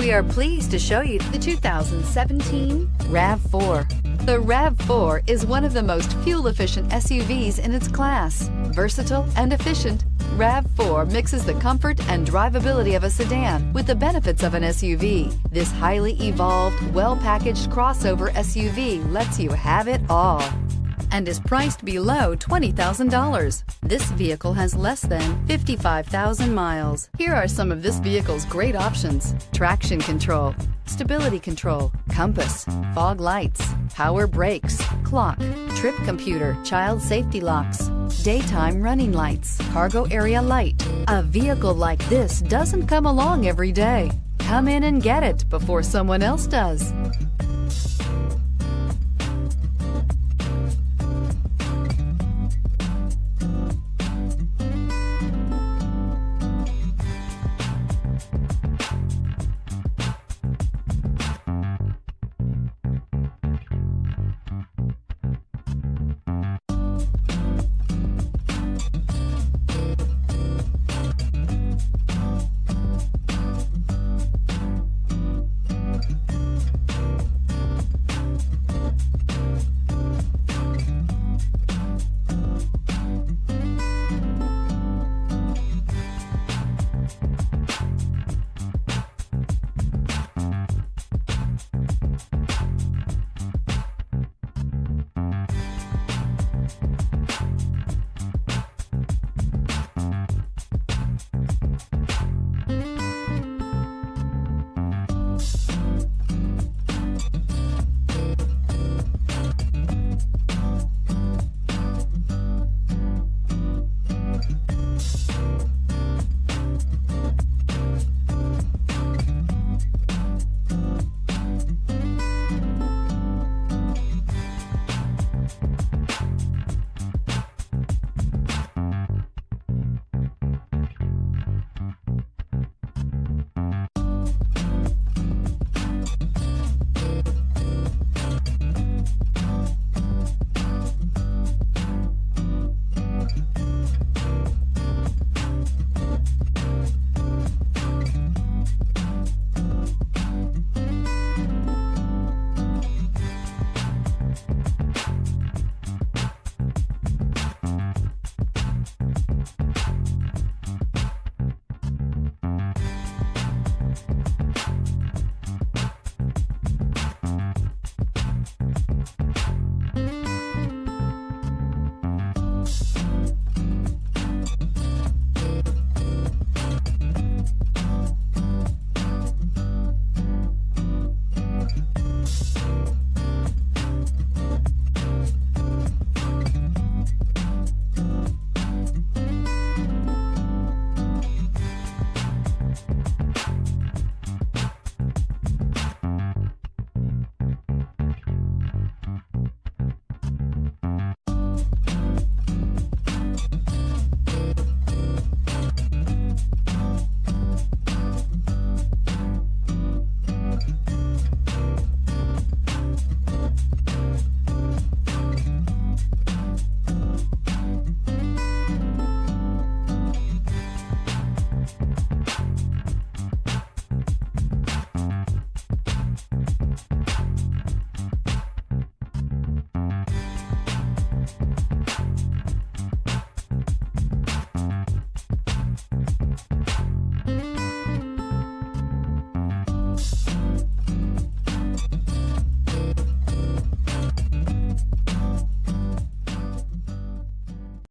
We are pleased to show you the 2017 RAV4. The RAV4 is one of the most fuel-efficient SUVs in its class. Versatile and efficient, RAV4 mixes the comfort and drivability of a sedan with the benefits of an SUV. This highly evolved, well-packaged crossover SUV lets you have it all and is priced below $20,000. This vehicle has less than 55,000 miles. Here are some of this vehicle's great options: traction control, stability control, compass, fog lights, power brakes, clock, trip computer, child safety locks, daytime running lights, cargo area light. A vehicle like this doesn't come along every day. Come in and get it before someone else does.